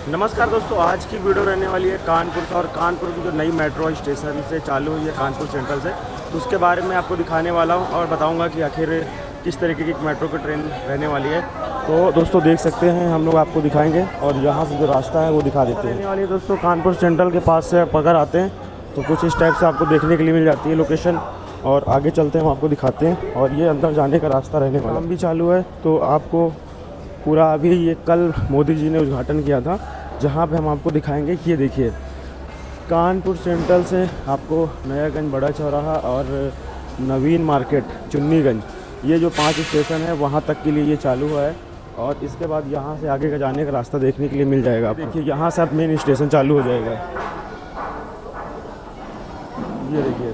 नमस्कार दोस्तों, आज की वीडियो रहने वाली है कानपुर से। और कानपुर की जो नई मेट्रो स्टेशन से चालू हुई है कानपुर सेंट्रल से, तो उसके बारे में आपको दिखाने वाला हूं और बताऊंगा कि आखिर किस तरीके की मेट्रो की ट्रेन रहने वाली है। तो दोस्तों देख सकते हैं, हम लोग आपको दिखाएंगे और यहाँ से जो रास्ता है वो दिखा देते हैं। रहने वाली है दोस्तों कानपुर सेंट्रल के पास से आप अगर आते हैं तो कुछ इस टाइप से आपको देखने के लिए मिल जाती है लोकेशन। और आगे चलते हैं, हम आपको दिखाते हैं। और ये अंदर जाने का रास्ता रहने वाला भी चालू है, तो आपको पूरा अभी ये कल मोदी जी ने उद्घाटन किया था, जहाँ पे हम आपको दिखाएंगे कि ये देखिए कानपुर सेंट्रल से आपको नयागंज, बड़ा चौराहा और नवीन मार्केट, चुन्नीगंज, ये जो 5 स्टेशन है वहाँ तक के लिए ये चालू हुआ है। और इसके बाद यहाँ से आगे का जाने का रास्ता देखने के लिए मिल जाएगा आपको। देखिए यहाँ से अब मेन स्टेशन चालू हो जाएगा, ये देखिए।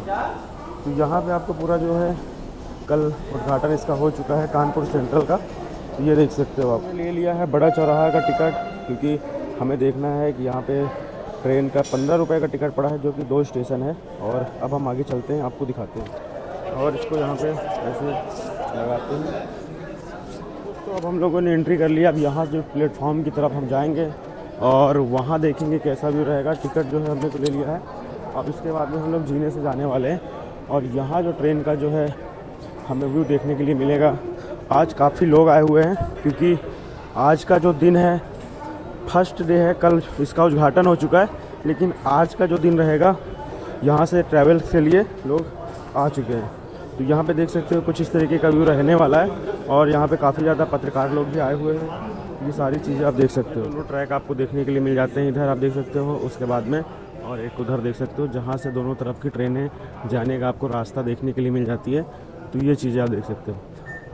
तो यहाँ पे आपको पूरा जो है कल उद्घाटन इसका हो चुका है कानपुर सेंट्रल का, तो ये देख सकते हो आप। ले लिया है बड़ा चौराहा का टिकट, क्योंकि हमें देखना है कि यहाँ पे ट्रेन का 15 रुपये का टिकट पड़ा है, जो कि 2 स्टेशन है। और अब हम आगे चलते हैं, आपको दिखाते हैं। और इसको यहाँ पे ऐसे लगाते हैं। तो अब हम लोगों ने एंट्री कर लिया। अब यहाँ जो प्लेटफॉर्म की तरफ हम जाएंगे और वहाँ देखेंगे कैसा व्यू रहेगा। टिकट जो है हमने तो ले लिया है। अब इसके बाद में हम लोग जीने से जाने वाले हैं और यहाँ जो ट्रेन का जो है हमें व्यू देखने के लिए मिलेगा। आज काफ़ी लोग आए हुए हैं, क्योंकि आज का जो दिन है फर्स्ट डे है। कल इसका उद्घाटन हो चुका है, लेकिन आज का जो दिन रहेगा यहाँ से ट्रैवल के लिए लोग आ चुके हैं। तो यहाँ पे देख सकते हो कुछ इस तरीके का व्यू रहने वाला है। और यहाँ पे काफ़ी ज़्यादा पत्रकार लोग भी आए हुए हैं। ये सारी चीज़ें आप देख सकते हो। दोनों ट्रैक आपको देखने के लिए मिल जाते हैं। इधर आप देख सकते हो, उसके बाद में और एक उधर देख सकते हो, जहाँ से दोनों तरफ की ट्रेनें जाने का आपको रास्ता देखने के लिए मिल जाती है। तो ये चीज़ें आप देख सकते हो।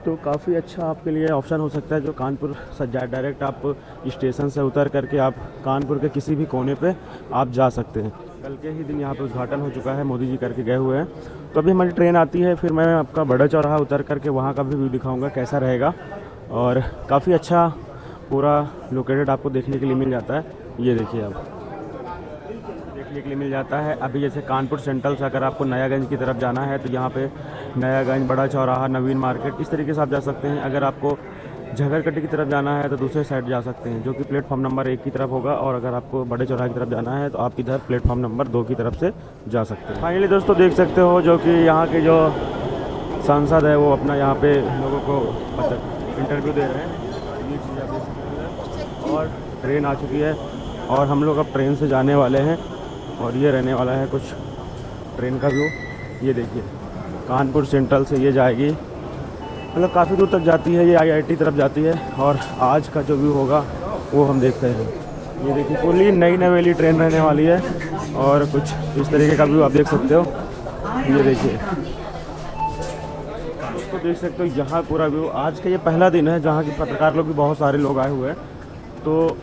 तो काफ़ी अच्छा आपके लिए ऑप्शन हो सकता है, जो कानपुर से डायरेक्ट आप स्टेशन से उतर करके आप कानपुर के किसी भी कोने पे आप जा सकते हैं। कल के ही दिन यहाँ पे उद्घाटन हो चुका है, मोदी जी करके गए हुए हैं। तो अभी हमारी ट्रेन आती है, फिर मैं आपका बड़ा चौराहा उतर करके वहाँ का भी व्यू दिखाऊँगा कैसा रहेगा। और काफ़ी अच्छा पूरा लोकेटेड आपको देखने के लिए मिल जाता है। ये देखिए आप देखने के लिए मिल जाता है। अभी जैसे कानपुर सेंट्रल से अगर आपको नयागंज की तरफ जाना है तो यहाँ पे नयागंज, बड़ा चौराहा, नवीन मार्केट, इस तरीके से आप जा सकते हैं। अगर आपको झगरकट्टी की तरफ जाना है तो दूसरे साइड जा सकते हैं, जो कि प्लेटफॉर्म नंबर 1 की तरफ होगा। और अगर आपको बड़े चौराहे की तरफ जाना है तो आप इधर प्लेटफॉर्म नंबर 2 की तरफ से जा सकते हैं। फाइनली दोस्तों देख सकते हो, जो कि यहाँ के जो सांसद है वो अपना यहाँ पे लोगों को इंटरव्यू दे रहे हैं। ये चीज़ आप देख सकते हैं। और ट्रेन आ चुकी है और हम लोग अब ट्रेन से जाने वाले हैं। और ये रहने वाला है कुछ ट्रेन का व्यू। ये देखिए कानपुर सेंट्रल से ये जाएगी, मतलब काफ़ी दूर तक जाती है। ये IIT तरफ जाती है। और आज का जो व्यू होगा वो हम देखते हैं। ये देखिए पूरी नई नवेली ट्रेन रहने वाली है और कुछ इस तरीके का व्यू आप देख सकते हो। ये देखिए, तो देख सकते हो यहाँ पूरा व्यू। आज का ये पहला दिन है जहाँ की पत्रकार लोग भी बहुत सारे लोग आए हुए हैं। तो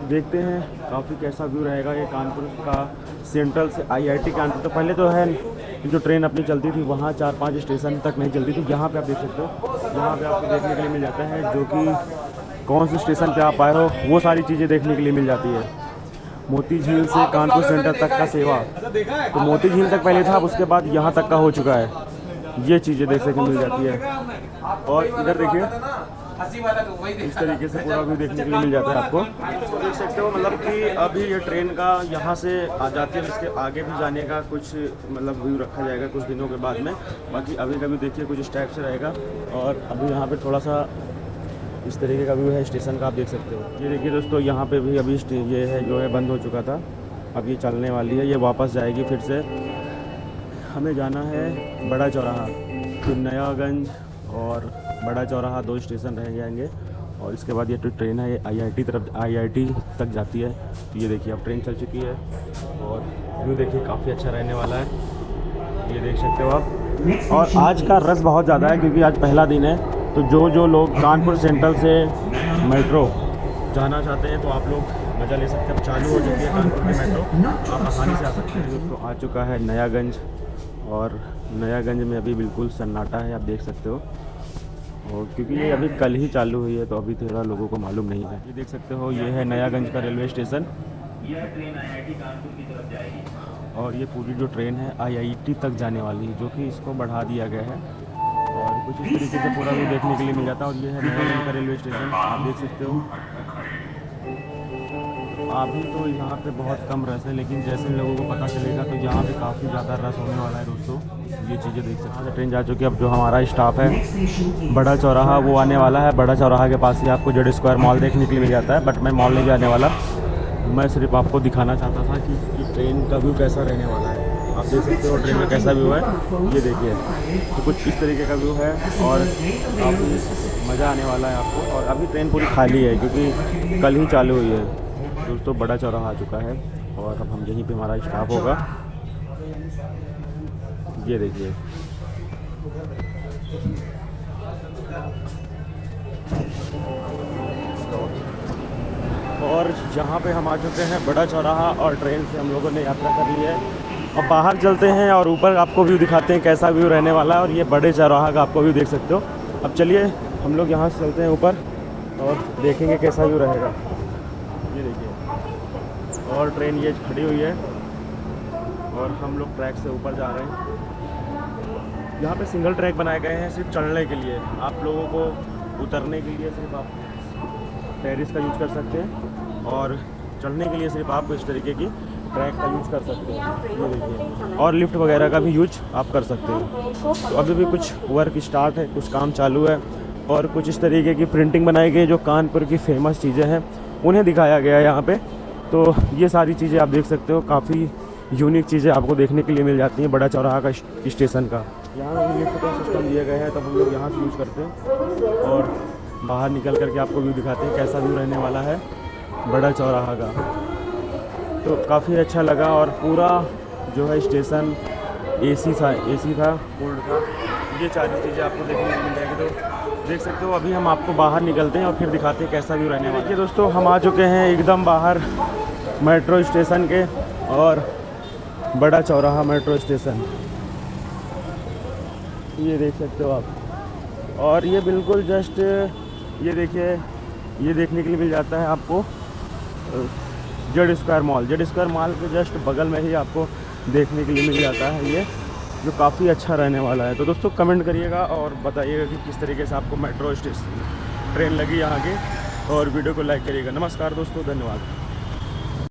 देखते हैं काफ़ी कैसा व्यू रहेगा ये कानपुर का सेंट्रल से IIT कानपुर। तो पहले तो है जो ट्रेन अपनी चलती थी वहाँ 4-5 स्टेशन तक नहीं चलती थी। यहाँ पे आप देख सकते हो, यहाँ पे आपको देखने के लिए मिल जाता है, जो कि कौन से स्टेशन पे आप आए हो वो सारी चीज़ें देखने के लिए मिल जाती है। मोती झील से कानपुर सेंटर तक का सेवा, तो मोती झील तक पहले था, उसके बाद यहाँ तक का हो चुका है। ये चीज़ें देखने को मिल जाती है। और इधर देखिए इस तरीके से पूरा व्यू देखने के लिए मिल जाता है आपको। तो देख सकते हो, मतलब कि अभी ये ट्रेन का यहाँ से आ जाती है, इसके आगे भी जाने का कुछ मतलब व्यू रखा जाएगा कुछ दिनों के बाद में। बाकी अभी का भी देखिए कुछ इस टाइप से रहेगा। और अभी यहाँ पे थोड़ा सा इस तरीके का व्यू है स्टेशन का, आप देख सकते हो। ये देखिए दोस्तों, यहाँ पे भी अभी ये है जो है बंद हो चुका था, अब ये चलने वाली है, ये वापस जाएगी फिर से। हमें जाना है बड़ा चौराहा, तो नयागंज और बड़ा चौराहा 2 स्टेशन रह जाएंगे। और इसके बाद ये ट्रेन है, ये IIT तक जाती है। तो ये देखिए अब ट्रेन चल चुकी है और व्यू देखिए काफ़ी अच्छा रहने वाला है, ये देख सकते हो आप। और आज का रस बहुत ज़्यादा है, क्योंकि आज पहला दिन है। तो जो लोग कानपुर सेंट्रल से मेट्रो जाना चाहते हैं तो आप लोग मज़ा ले सकते हैं। अब चालू हो चुकी है कानपुर की मेट्रो, आप आसानी से आ सकते हैं। दोस्तों आ चुका है नयागंज, और नयागंज में अभी बिल्कुल सन्नाटा है, आप देख सकते हो। और क्योंकि ये अभी कल ही चालू हुई है तो अभी थोड़ा लोगों को मालूम नहीं है। ये देख सकते हो, ये है नयागंज का रेलवे स्टेशन। यह ट्रेन IIT कानपुर की तरफ जाएगी और ये पूरी जो ट्रेन है IIT तक जाने वाली है, जो कि इसको बढ़ा दिया गया है। और कुछ इस तरीके से पूरा व्यू देखने के लिए मिल जाता है। और ये है नयागंज का रेलवे स्टेशन, आप देख सकते हो। अभी तो यहाँ पे बहुत कम रस है, लेकिन जैसे लोगों को पता चलेगा तो यहाँ पे काफ़ी ज़्यादा रस होने वाला है दोस्तों। ये चीज़ें देख सकते हैं। ट्रेन जा चुकी है। अब जो हमारा स्टॉप है बड़ा चौराहा वो आने वाला है। बड़ा चौराहा के पास ही आपको जेड स्क्वायर मॉल देखने के लिए मिल जाता है, बट मैं मॉल नहीं जाने वाला। मैं सिर्फ आपको दिखाना चाहता था कि ट्रेन का व्यू कैसा रहने वाला है। आप देख सकते हो ट्रेन में कैसा व्यू है, ये देखिए। तो कुछ इस तरीके का व्यू है और काफ़ी मज़ा आने वाला है आपको। और अभी ट्रेन पूरी खाली है क्योंकि कल ही चालू हुई है दोस्तों। बड़ा चौराहा आ चुका है और अब हम यहीं पे हमारा स्टॉप होगा। ये देखिए, और यहाँ पे हम आ चुके हैं बड़ा चौराहा और ट्रेन से हम लोगों ने यात्रा कर ली है। अब बाहर चलते हैं और ऊपर आपको व्यू दिखाते हैं कैसा व्यू रहने वाला है। और ये बड़े चौराहा का आपको व्यू देख सकते हो। अब चलिए हम लोग यहाँ से चलते हैं ऊपर और देखेंगे कैसा व्यू रहेगा। ये देखिए, और ट्रेन ये खड़ी हुई है और हम लोग ट्रैक से ऊपर जा रहे हैं। यहाँ पे सिंगल ट्रैक बनाए गए हैं सिर्फ चढ़ने के लिए। आप लोगों को उतरने के लिए सिर्फ आप टेरिस का यूज़ कर सकते हैं और चढ़ने के लिए सिर्फ आप इस तरीके की ट्रैक का यूज़ कर सकते हैं। ये देखिए, और लिफ्ट वगैरह का भी यूज आप कर सकते हैं। तो अभी भी कुछ वर्क स्टार्ट है, कुछ काम चालू है और कुछ इस तरीके की प्रिंटिंग बनाई गई जो कानपुर की फेमस चीज़ें हैं उन्हें दिखाया गया है यहाँ पे। तो ये सारी चीज़ें आप देख सकते हो, काफ़ी यूनिक चीज़ें आपको देखने के लिए मिल जाती हैं बड़ा चौराहा का स्टेशन का। यहाँ लिफ्ट का सिस्टम दिया गया है, तब हम लोग यहाँ से यूज़ करते हैं और बाहर निकल करके आपको व्यू दिखाते हैं कैसा व्यू रहने वाला है बड़ा चौराहा का। तो काफ़ी अच्छा लगा और पूरा जो है स्टेशन एसी था, कोल्ड था। ये सारी चीज़ें आपको देखने को मिल जाएगी। तो देख सकते हो अभी हम आपको बाहर निकलते हैं और फिर दिखाते हैं कैसा व्यू रहने वाला है। देखिए दोस्तों, हम आ चुके हैं एकदम बाहर मेट्रो स्टेशन के और बड़ा चौराहा मेट्रो स्टेशन, ये देख सकते हो आप। और ये बिल्कुल जस्ट ये देखिए, ये देखने के लिए मिल जाता है आपको जेड स्क्वायर मॉल के जस्ट बगल में ही आपको देखने के लिए मिल जाता है ये, जो काफ़ी अच्छा रहने वाला है। तो दोस्तों कमेंट करिएगा और बताइएगा कि किस तरीके से आपको मेट्रो स्टेशन ट्रेन लगी यहाँ की, और वीडियो को लाइक करिएगा। नमस्कार दोस्तों, धन्यवाद।